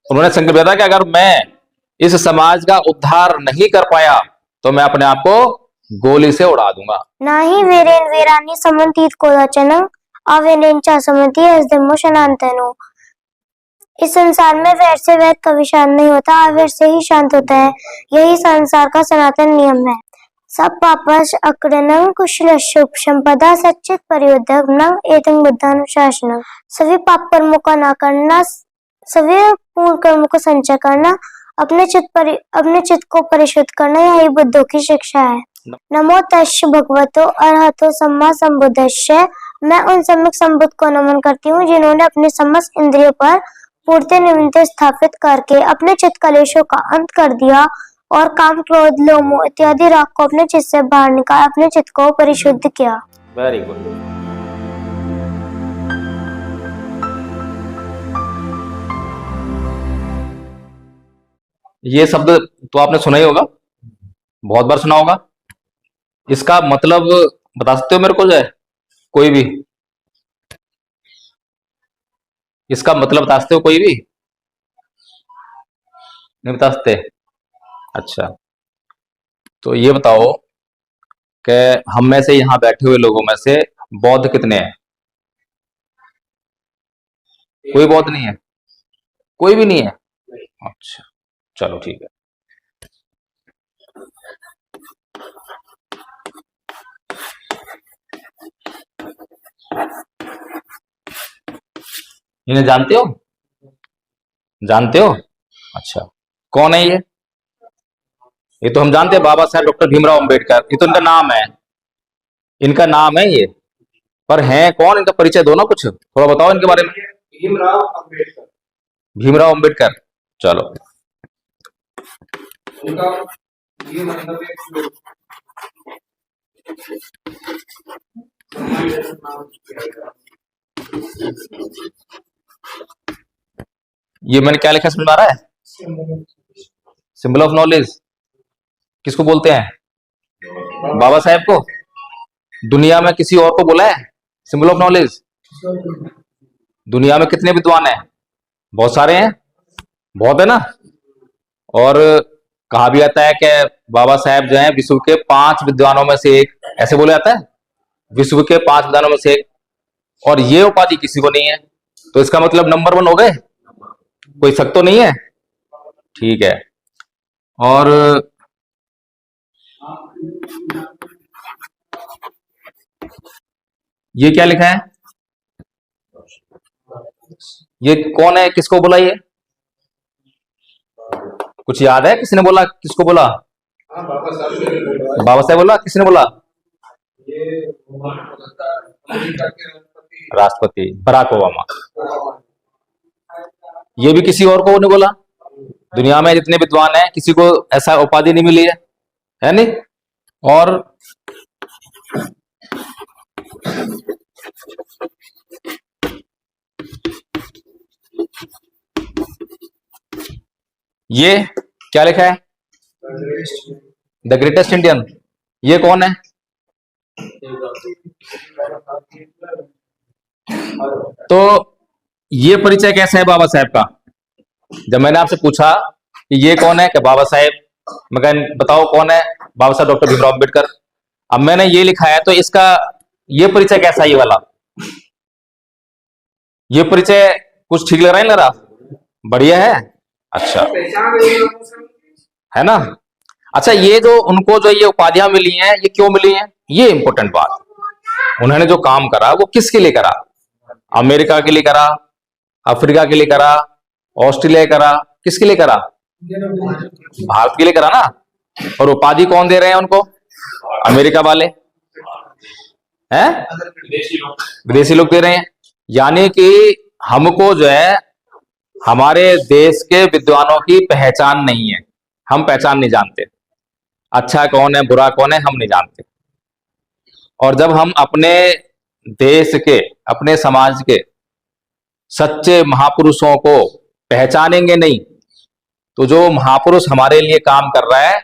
उन्होंने संकल्प लिया था कि अगर मैं इस समाज का उद्धार नहीं कर पाया तो मैं अपने आप को गोली से उड़ा दूंगा. नाही वीरेन वीरांनी समंतित कोलाचनं अवेनेंचा समंती हसदमो शनांतनो. इस संसार में वैर से वैर कभी शांत नहीं होता, अवैर से ही शांत होता है. यही संसार का सनातन नियम है. सब पापस अकड़नं कुशलशुभ संपदा सच्चित परियुद्धं एतं बुद्धानुशासनं. सभी पाप कर्मों का ना करना, सभी पूर्ण कर्मों का संचय करना, अपने चित्त को परिशुद्ध करना, यही बुद्धों की शिक्षा है. नमो तस्य भगवतो अरहतो सम्मा संबुद्धस्य. मैं उन सम्यक संबुद्ध को नमन करती हूँ जिन्होंने अपने समस्त इंद्रियों पर पूर्ति निमित्त स्थापित करके अपने चित्त कलेशों का अंत कर दिया और काम क्रोध लोभ मोह इत्यादि राग को अपने चित्त से बाहर निकाल अपने चित्त को परिशुद्ध किया. Very good. ये शब्द तो आपने सुना ही होगा, बहुत बार सुना होगा. इसका मतलब बता सकते हो मेरे को? जो है कोई भी इसका मतलब बता सकते हो? कोई भी नहीं बता सकते? अच्छा, तो ये बताओ कि हम में से, यहाँ बैठे हुए लोगों में से बौद्ध कितने हैं? कोई बौद्ध नहीं है? कोई भी नहीं है? अच्छा, चलो ठीक है. इन्हें जानते हो? जानते हो? अच्छा, कौन है ये? ये तो हम जानते हैं, बाबा साहेब डॉक्टर भीमराव अंबेडकर. ये तो इनका नाम है, इनका नाम है ये. पर हैं कौन? इनका परिचय दो ना, कुछ थोड़ा बताओ इनके बारे में. भीमराव अंबेडकर. भीमराव अंबेडकर. चलो, उनका ये मतलब एक ये मैंने क्या लिखा समझ में आ रहा है? Symbol of knowledge. किसको बोलते हैं? बाबा साहेब को. दुनिया में किसी और को बोला है सिंबल ऑफ नॉलेज? दुनिया में कितने विद्वान हैं? बहुत सारे हैं, बहुत है ना. और कहा भी जाता है कि बाबा साहेब जो है विश्व के 5 विद्वानों में से एक, ऐसे बोला जाता है, विश्व के 5 विद्वानों में से एक. और ये उपाधि किसी को नहीं है, तो इसका मतलब नंबर 1 हो गए. कोई शक तो नहीं है? ठीक है. और ये क्या लिखा है? ये कौन है? किसको बोला ये? कुछ याद है? किसने बोला? किसको बोला? बाबा साहेब बोला? किसने बोला? राष्ट्रपति बराक ओबामा. ये भी किसी और को नहीं बोला. दुनिया में जितने विद्वान हैं किसी को ऐसा उपाधि नहीं मिली है नहीं. और ये क्या लिखा है? The greatest Indian. ये कौन है? तो ये परिचय कैसा है बाबा साहेब का? जब मैंने आपसे पूछा कि ये कौन है, कि बाबा साहेब, मैं कहा बताओ कौन है? बाबा साहेब डॉक्टर भीमराव अंबेडकर. अब मैंने ये लिखा है, तो इसका ये परिचय कैसा है? ये वाला ये परिचय कुछ ठीक लग रहा है? लग रहा बढ़िया है. अच्छा है ना. अच्छा, ये जो उनको जो ये उपाधियां मिली हैं, ये क्यों मिली हैं? ये इंपॉर्टेंट बात. उन्होंने जो काम करा वो किसके लिए करा? अमेरिका के लिए करा, अफ्रीका के लिए करा, ऑस्ट्रेलिया करा, किसके लिए करा? भारत के लिए करा ना. और उपाधि कौन दे रहे हैं उनको? अमेरिका वाले हैं, विदेशी लोग दे रहे हैं. यानी कि हमको जो है हमारे देश के विद्वानों की पहचान नहीं है. हम पहचान नहीं जानते. अच्छा कौन है, बुरा कौन है, हम नहीं जानते. और जब हम अपने देश के, अपने समाज के सच्चे महापुरुषों को पहचानेंगे नहीं, तो जो महापुरुष हमारे लिए काम कर रहा है,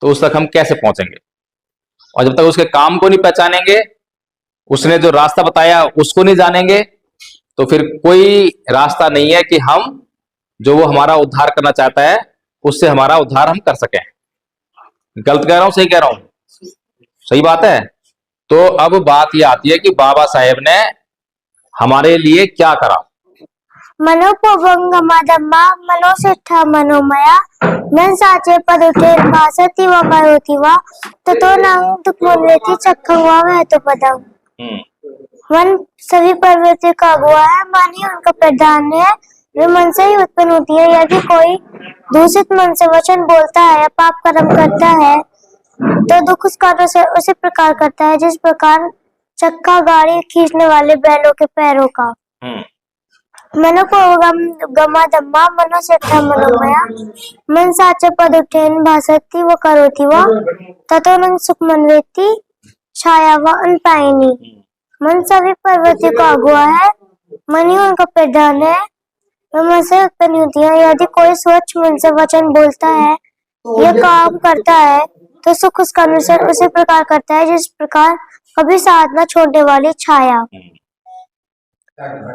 तो उस तक हम कैसे पहुंचेंगे? और जब तक उसके काम को नहीं पहचानेंगे, उसने जो रास्ता बताया उसको नहीं जानेंगे, तो फिर कोई रास्ता नहीं है कि हम जो वो हमारा उद्धार करना चाहता है, उससे हमारा उद्धार हम कर सकें। गलत कह रहा हूं, सही कह रहा हूं? सही बात है। तो अब बात ये आती है कि बाबा साहेब ने हमारे लिए क्या करा। मनोपभंगमदम्मा मनोसिद्धा मनोमया मन साचे पदुते भासति व करोति वा ततो नंग दुक्मन्वेति चक्खं वा वहतो पदम। मन सभी प्रवृत्ति का अगुआ है, मन ही उनका प्रधान है, वे मन से ही उत्पन्न होती है। यदि कोई दूषित मन से वचन बोलता है या पाप कर्म करता है तो दुख उस कार्य से उसी प्रकार करता है जिस प्रकार चक्का गाड़ी खींचने वाले बैलों के पैरों का। मनोपभंगमदम्मा मनोसिद्धा मनोमया मन साचे पदुत्थेन भासति व करोति वा ततो न सुखमन्वेति छाया व अनपायिनी। मन सभी प्रवृत्ति का अगुआ है, मन ही उनका प्रधान है, वह मन से उत्पन्न होती है। यदि कोई स्वच्छ मन से वचन बोलता है या काम करता है तो सुख उसका अनुसार उसी प्रकार करता है जिस प्रकार कभी साथ न छोड़ने वाली छाया।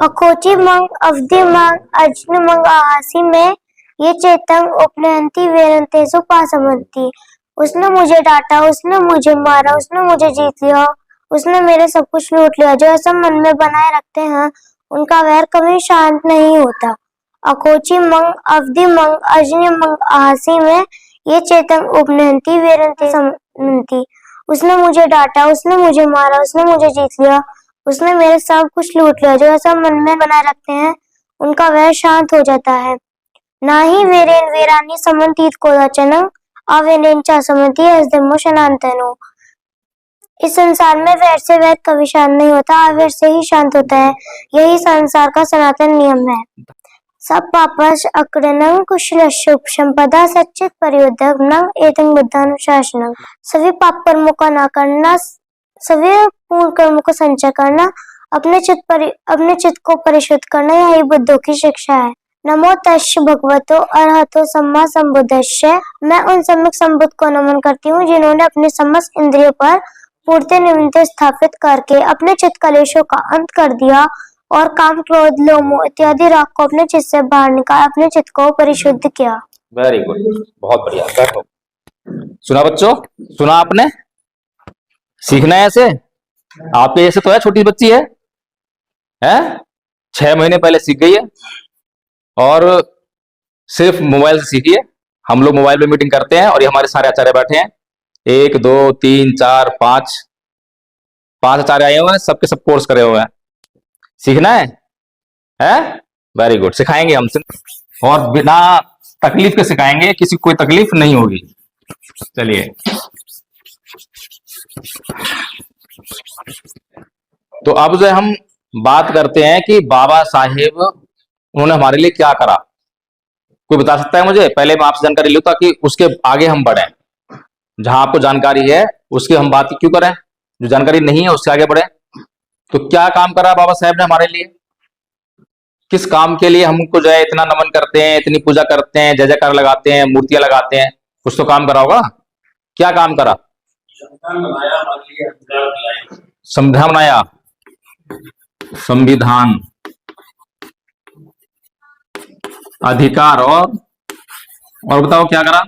अखोची मंग अवधि मंग अजन मंग आहासी में ये चेतंग उपनयंती वेरंते सुपासमंती। उसने मुझे डांटा, उसने मुझे मारा, उसने मुझे जीत लिया, उसने मेरे सब कुछ लूट लिया। जो ऐसा मन में बनाए रखते हैं उनका वैर कभी शांत नहीं होता। अखोची मंग अवधि मंग अजन मंग आहासी में ये चेतन उपनयंती वेरंती समंती। उसने मुझे डांटा, उसने मुझे मारा, उसने मुझे जीत लिया, उसने मेरे सब कुछ लूट लिया। जो ऐसा मन में बनाए रखते हैं उनका वह शांत हो जाता है। ना ही वेरेन वेरानी समंतीत कोदाचनं अवेनेंचा समंती एसदम्मो शनांतनो। इस संसार में वैर से वैर कभी शांत नहीं होता, अवैर से ही शांत होता है। यही संसार का सनातन नियम है। सब पापस अक्रणं कुशलशुभ संपदा सच्चित परियुद्धं एतं बुद्धानुशासनं। सभी पाप कर्मों का ना करना, सभी पूर्ण कर्मों को संचय करना, अपने चित्त को परिशुद्ध करना, यही बुद्धों की शिक्षा है। नमो तस्य भगवतो अरहतो सम्मा संबुद्धस्य। मैं उन सम्यक संबुद्ध को नमन करती हूँ जिन्होंने अपने समस्त इंद्रियों पर पूर्ति निमित्त स्थापित करके अपने चित्त कलेशों का अंत कर दिया और काम क्रोध लोभ मोह इत्यादि राग को अपने चित्त से बाहर निकाल अपने चित्त को परिशुद्ध किया। वेरी गुड, बहुत बढ़िया। बैठो। सुना बच्चों, सुना आपने? सीखना है ऐसे। आपके ऐसे तो है, छोटी बच्ची है, 6 महीने पहले सीख गई है और सिर्फ मोबाइल से सीखी है। हम लोग मोबाइल पे मीटिंग करते हैं और ये हमारे सारे आचार्य बैठे हैं, 1 2 3 4 5 आचार्य आए हुए हैं, सबके सब कोर्स करे हुए हैं। सीखना है? वेरी गुड, सिखाएंगे हम और बिना तकलीफ के सिखाएंगे, किसी को कोई तकलीफ नहीं होगी। चलिए, तो अब जो हम बात करते हैं कि बाबा साहेब उन्होंने हमारे लिए क्या करा। कोई बता सकता है मुझे? पहले मैं आपसे जानकारी लूं ताकि उसके आगे हम बढ़े। जहां आपको जानकारी है उसकी हम बात क्यों करें, जो जानकारी नहीं है उससे आगे बढ़े। तो क्या काम करा बाबा साहेब ने हमारे लिए? किस काम के लिए हमको जो है इतना नमन करते हैं, इतनी पूजा करते हैं, जय जयकार लगाते हैं, मूर्तियां लगाते हैं? कुछ तो काम करा होगा। क्या काम करा? संविधान बनाया, संविधान, अधिकार और बताओ क्या करा?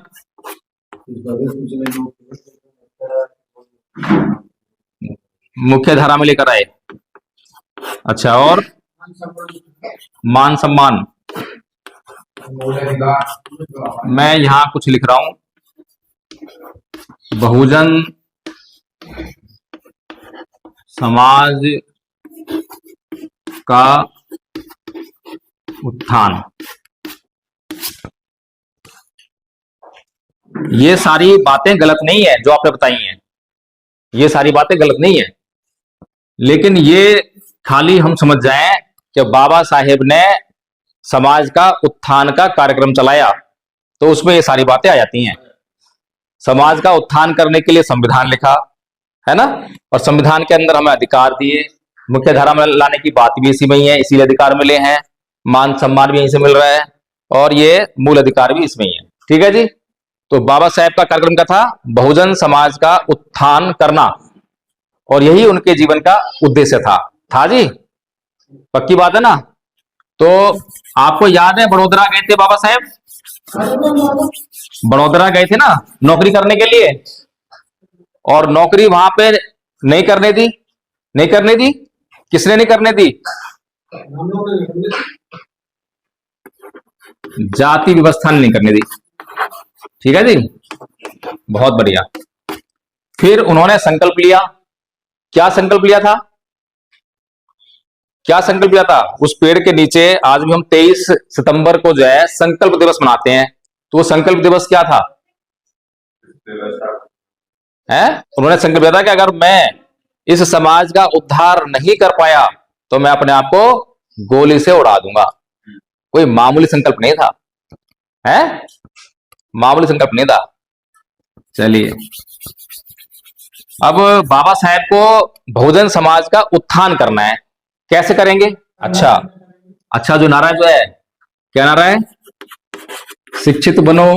मुख्य धारा में लेकर आए। अच्छा, और मान सम्मान। मैं यहां कुछ लिख रहा हूं, बहुजन समाज का उत्थान। ये सारी बातें गलत नहीं है जो आपने बताई हैं, ये सारी बातें गलत नहीं है, लेकिन ये खाली हम समझ जाएं कि बाबा साहेब ने समाज का उत्थान का कार्यक्रम चलाया तो उसमें ये सारी बातें आ जाती हैं। समाज का उत्थान करने के लिए संविधान लिखा है ना, और संविधान के अंदर हमें अधिकार दिए, मुख्य धारा में लाने की बात भी इसी में ही है, इसीलिए अधिकार मिले हैं, मान सम्मान भी यहीं से मिल रहा है और ये मूल अधिकार भी इसमें ही है। ठीक है जी। तो बाबा साहेब का कार्यक्रम क्या था? बहुजन समाज का उत्थान करना, और यही उनके जीवन का उद्देश्य था जी। पक्की बात है ना? तो आपको याद है बड़ोदरा गए थे बाबा साहेब, बड़ोदरा गए थे ना नौकरी करने के लिए, और नौकरी वहां पे नहीं करने दी, नहीं करने दी, किसने नहीं करने दी? हम लोग ने लिख दिया। जाति व्यवस्था ने नहीं करने दी। ठीक है जी, बहुत बढ़िया। फिर उन्होंने संकल्प लिया। क्या संकल्प लिया था? क्या संकल्प लिया था? उस पेड़ के नीचे आज भी हम 23 सितंबर को जो है संकल्प दिवस मनाते हैं। तो वो संकल्प दिवस क्या था? है, उन्होंने संकल्प लिया था कि अगर मैं इस समाज का उद्धार नहीं कर पाया तो मैं अपने आप को गोली से उड़ा दूंगा। कोई मामूली संकल्प नहीं था, है, मामूली संकल्प नहीं था। चलिए, अब बाबा साहेब को बहुजन समाज का उत्थान करना है। कैसे करेंगे? अच्छा जो नारा जो है, क्या नारा है? शिक्षित बनो।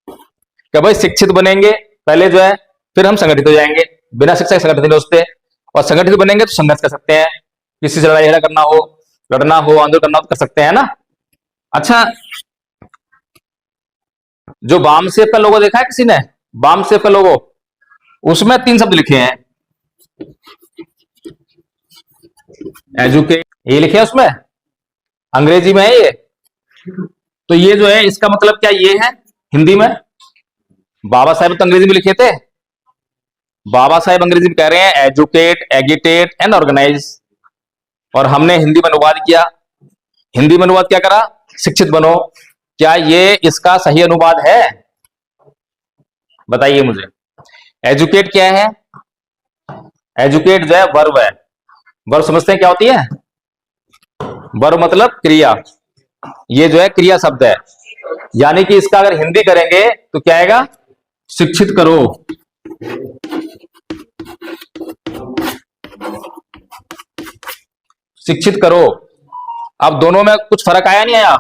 क्या भाई शिक्षित बनेंगे पहले जो है, फिर हम संगठित हो जाएंगे। बिना शिक्षा के संगठित नहीं हो सकते, और संगठित बनेंगे तो संघर्ष कर सकते हैं। किसी से लड़ाई झगड़ा करना हो, लड़ना हो, आंदोलन करना हो तो कर सकते हैं ना। अच्छा, जो वाम सेब का लोगो देखा है किसी ने? वाम सेब का लोगो, उसमें 3 शब्द लिखे हैं, एजुकेट, ये लिखे हैं उसमें, अंग्रेजी में है ये। तो ये जो है इसका मतलब क्या ये है हिंदी में? बाबा साहेब तो अंग्रेजी में लिखे थे। बाबा साहेब अंग्रेजी में कह रहे हैं एजुकेट, एगिटेट एंड ऑर्गेनाइज, और हमने हिंदी में अनुवाद किया। हिंदी में अनुवाद क्या करा? शिक्षित बनो। क्या ये इसका सही अनुवाद है? बताइए मुझे। एजुकेट क्या है? एजुकेट जो है वर्ब है। वर्ब समझते हैं क्या होती है? वर्ब मतलब क्रिया। ये जो है क्रिया शब्द है, यानी कि इसका अगर हिंदी करेंगे तो क्या आएगा? शिक्षित करो। शिक्षित करो। अब दोनों में कुछ फर्क आया नहीं आया?